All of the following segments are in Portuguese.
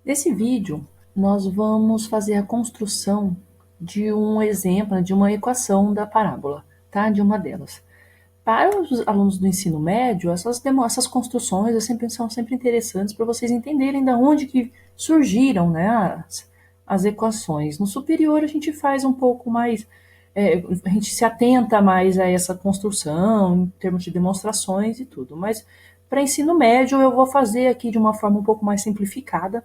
Nesse vídeo, nós vamos fazer a construção de um exemplo, de uma equação da parábola, tá? De uma delas. Para os alunos do ensino médio, essas construções são sempre interessantes para vocês entenderem de onde que surgiram, né, as equações. No superior, a gente faz um pouco mais, a gente se atenta mais a essa construção, em termos de demonstrações e tudo. Mas para ensino médio, eu vou fazer aqui de uma forma um pouco mais simplificada,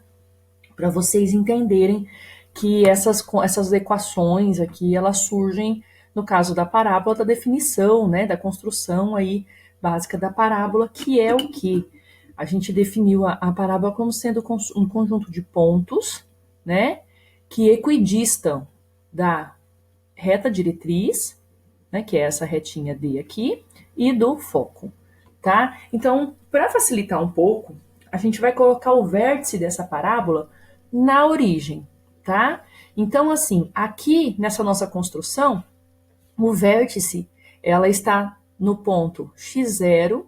para vocês entenderem que essas equações aqui, elas surgem, no caso da parábola, da definição, né, da construção aí básica da parábola, que é o que? A gente definiu a parábola como sendo um conjunto de pontos, né, que equidistam da reta diretriz, né, que é essa retinha D aqui, e do foco, tá? Então, para facilitar um pouco, a gente vai colocar o vértice dessa parábola na origem, tá? Então, assim, aqui nessa nossa construção, o vértice, ela está no ponto x0,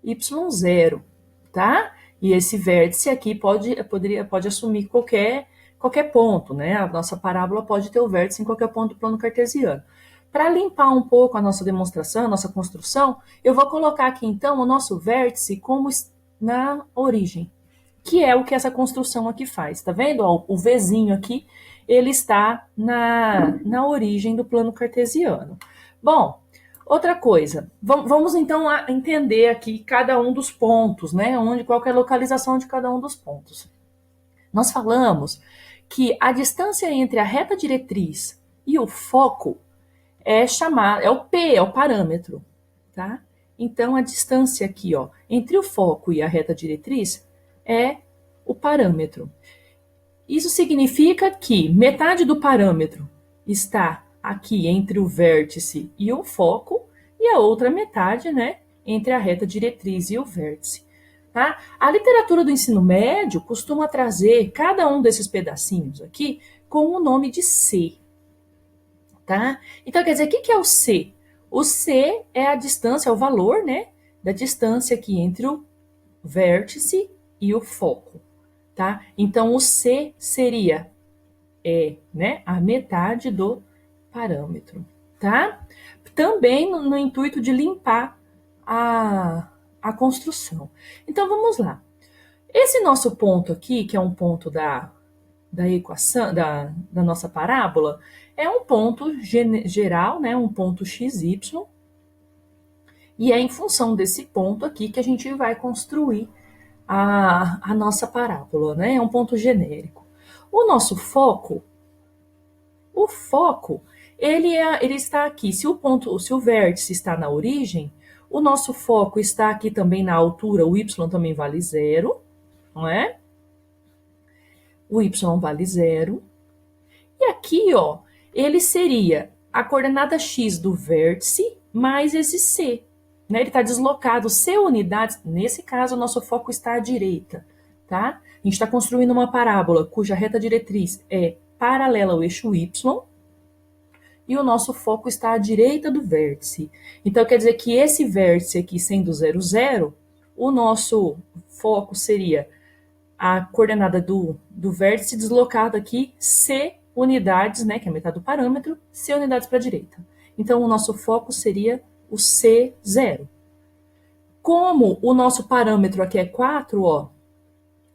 y0, tá? E esse vértice aqui pode assumir qualquer ponto, né? A nossa parábola pode ter o vértice em qualquer ponto do plano cartesiano. Para limpar um pouco a nossa demonstração, a nossa construção, eu vou colocar aqui então o nosso vértice como na origem, que é o que essa construção aqui faz. Tá vendo? Ó, o Vzinho aqui, ele está na origem do plano cartesiano. Bom, outra coisa, vamos então entender aqui cada um dos pontos, né? Qual é a localização de cada um dos pontos. Nós falamos que a distância entre a reta diretriz e o foco é o P, é o parâmetro, tá? Então a distância aqui, ó, entre o foco e a reta diretriz é o parâmetro. Isso significa que metade do parâmetro está aqui entre o vértice e o foco, e a outra metade, né, entre a reta diretriz e o vértice. Tá? A literatura do ensino médio costuma trazer cada um desses pedacinhos aqui com o nome de C. Tá? Então, quer dizer, o que é o C? O C é a distância, é o valor, né, da distância aqui entre o vértice e o foco. Tá? Então, o C seria né, a metade do parâmetro. Tá? Também no intuito de limpar a construção. Então, vamos lá. Esse nosso ponto aqui, que é um ponto da equação, da nossa parábola, é um ponto geral, né, um ponto xy, e é em função desse ponto aqui que a gente vai construir a nossa parábola, né? É um ponto genérico. O nosso foco, ele está aqui. Se o vértice está na origem, o nosso foco está aqui também na altura, o y também vale 0, não é? O y vale 0. E aqui, ó, ele seria a coordenada x do vértice mais esse c. Né? Ele está deslocado c unidades. Nesse caso, o nosso foco está à direita. Tá? A gente está construindo uma parábola cuja reta diretriz é paralela ao eixo y, e o nosso foco está à direita do vértice. Então, quer dizer que esse vértice aqui sendo 0, 0, o nosso foco seria a coordenada do vértice deslocado aqui, C unidades, né, que é a metade do parâmetro, C unidades para a direita. Então, o nosso foco seria o C0. Como o nosso parâmetro aqui é 4, ó,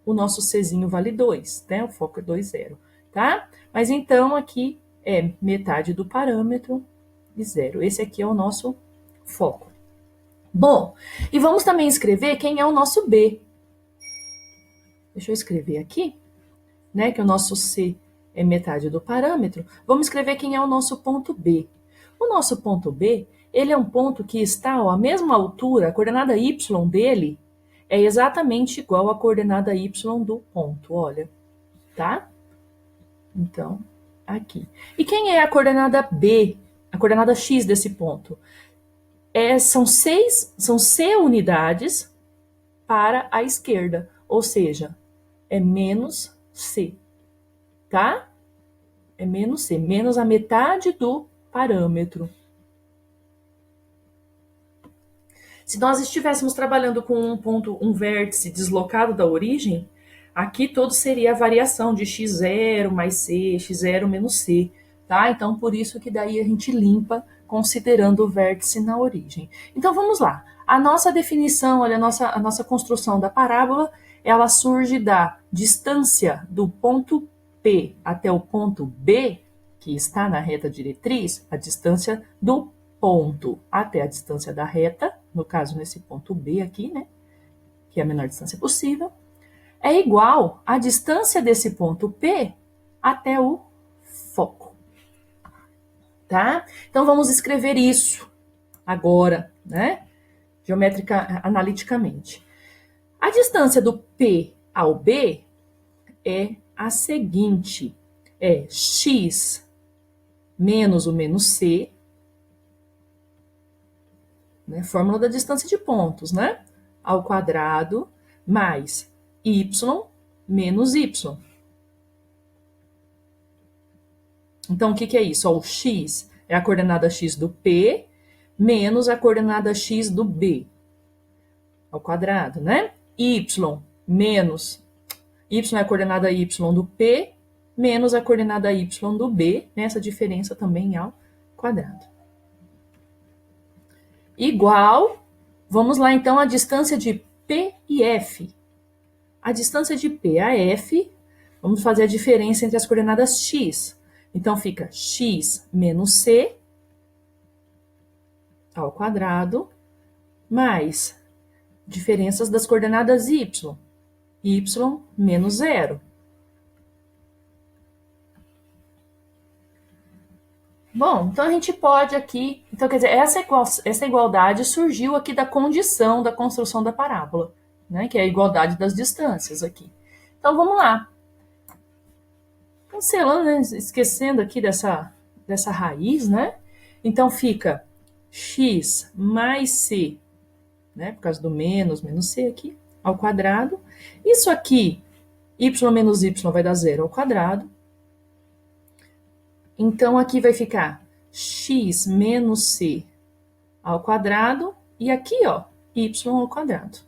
o nosso Czinho vale 2, né? O foco é 2, 0, tá? Mas então aqui é metade do parâmetro e 0. Esse aqui é o nosso foco. Bom, e vamos também escrever quem é o nosso B. Deixa eu escrever aqui, né? Que o nosso C é metade do parâmetro. Vamos escrever quem é o nosso ponto B. O nosso ponto B, ele é um ponto que está à mesma altura, a coordenada y dele é exatamente igual à coordenada y do ponto, olha, tá? Então, aqui. E quem é a coordenada B, a coordenada x desse ponto? São C unidades para a esquerda, ou seja, é menos C, tá? É menos C, menos a metade do parâmetro. Se nós estivéssemos trabalhando com um vértice deslocado da origem, Aqui todo seria a variação de x0 mais c, x0 menos c, tá? Então, por isso que daí a gente limpa considerando o vértice na origem. Então, vamos lá. A nossa definição, olha, a nossa construção da parábola, ela surge da distância do ponto P até o ponto B, que está na reta diretriz, a distância do ponto até a distância da reta, no caso, nesse ponto B aqui, né? Que é a menor distância possível, é igual à distância desse ponto P até o foco. Tá? Então, vamos escrever isso agora, né? Analiticamente. A distância do P ao B é a seguinte, é x menos o menos c, né? Fórmula da distância de pontos, né? Ao quadrado, mais y menos y. Então, o que é isso? Ó, o x é a coordenada x do P menos a coordenada x do B, ao quadrado, né? Y é a coordenada y do P menos a coordenada y do B, né? Essa diferença também ao quadrado. Igual, vamos lá então, a distância de P e F. A distância de P a F, vamos fazer a diferença entre as coordenadas x. Então, fica x menos c ao quadrado, mais diferenças das coordenadas y menos 0. Bom, então a gente pode aqui... Então, quer dizer, essa igualdade surgiu aqui da condição da construção da parábola, né? Que é a igualdade das distâncias aqui. Então, vamos lá. Cancelando, né? Esquecendo aqui dessa raiz, né? Então, fica x mais c, né? Por causa do menos c aqui, ao quadrado. Isso aqui, y menos y vai dar 0 ao quadrado. Então, aqui vai ficar x menos c ao quadrado. E aqui, ó, y ao quadrado.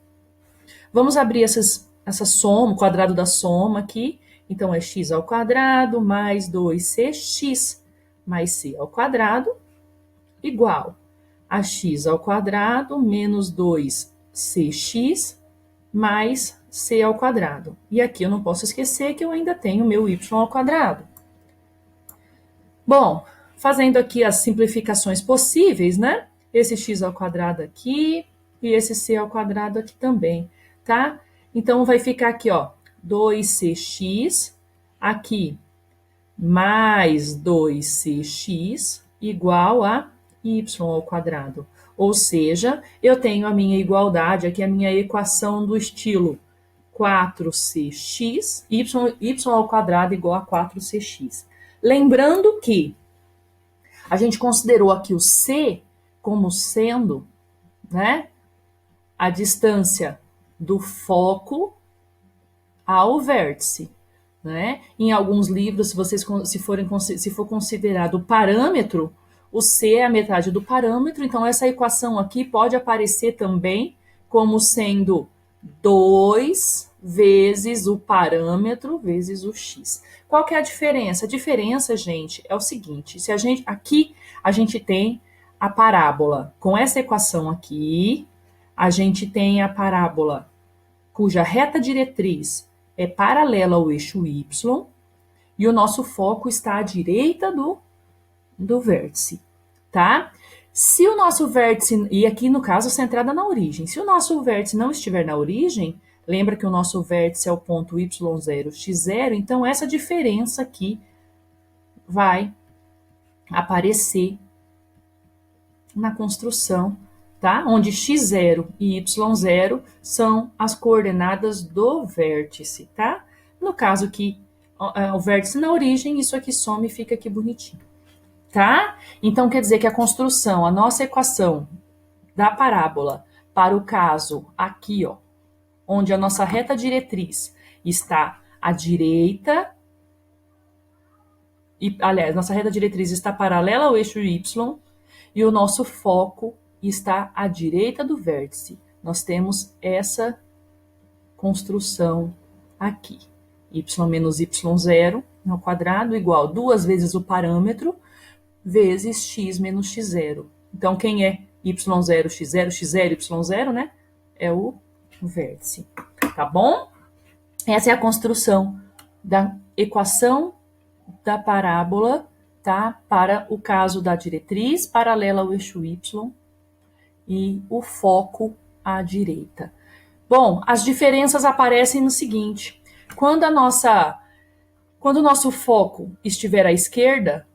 Vamos abrir essa soma, o quadrado da soma aqui. Então, é x ao quadrado mais 2cx mais c ao quadrado igual a x ao quadrado menos 2cx mais c ao quadrado. E aqui eu não posso esquecer que eu ainda tenho meu y ao quadrado. Bom, fazendo aqui as simplificações possíveis, né? Esse x ao quadrado aqui e esse c ao quadrado aqui também, tá? Então, vai ficar aqui, ó, 2cx, aqui, mais 2cx, igual a y ao quadrado. Ou seja, eu tenho a minha igualdade, aqui a minha equação do estilo 4cx, y ao quadrado igual a 4cx. Lembrando que a gente considerou aqui o c como sendo, né, a distância do foco ao vértice, né? Em alguns livros, se for considerado o parâmetro, o c é a metade do parâmetro, então essa equação aqui pode aparecer também como sendo 2 vezes o parâmetro vezes o x. Qual que é a diferença? A diferença, gente, é o seguinte, aqui a gente tem a parábola com essa equação aqui, a gente tem a parábola cuja reta diretriz é paralela ao eixo y, e o nosso foco está à direita do vértice, tá? Se o nosso vértice, e aqui no caso centrada na origem, se o nosso vértice não estiver na origem, lembra que o nosso vértice é o ponto y0, x0, então essa diferença aqui vai aparecer na construção, tá? Onde x0 e y0 são as coordenadas do vértice, tá? No caso que o vértice na origem, isso aqui some e fica aqui bonitinho, tá? Então, quer dizer que a construção, a nossa equação da parábola para o caso aqui, ó, onde a nossa reta diretriz está à direita, aliás, nossa reta diretriz está paralela ao eixo y, e o nosso foco está à direita do vértice. Nós temos essa construção aqui. Y menos y0 ao quadrado igual 2 vezes o parâmetro vezes x menos x0. Então, quem é y0, x0, x0, y0, né? É o vértice, tá bom? Essa é a construção da equação da parábola, tá? Para o caso da diretriz paralela ao eixo y e o foco à direita. Bom, as diferenças aparecem no seguinte: quando o nosso foco estiver à esquerda,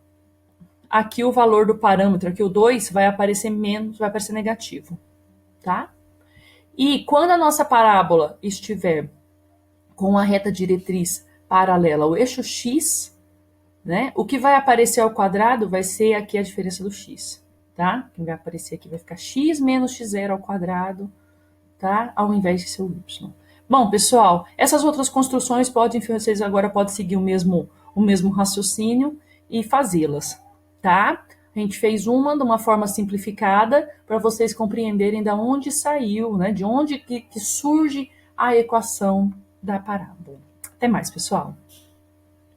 aqui o valor do parâmetro, aqui o 2, vai aparecer menos, vai aparecer negativo, tá? E quando a nossa parábola estiver com a reta diretriz paralela ao eixo x, né? O que vai aparecer ao quadrado vai ser aqui a diferença do x, tá? O que vai aparecer aqui vai ficar x menos x0 ao quadrado, tá? Ao invés de ser o y. Bom, pessoal, essas outras construções vocês agora podem seguir o mesmo raciocínio e fazê-las, tá? A gente fez uma de uma forma simplificada para vocês compreenderem de onde saiu, né? De onde que surge a equação da parábola. Até mais, pessoal.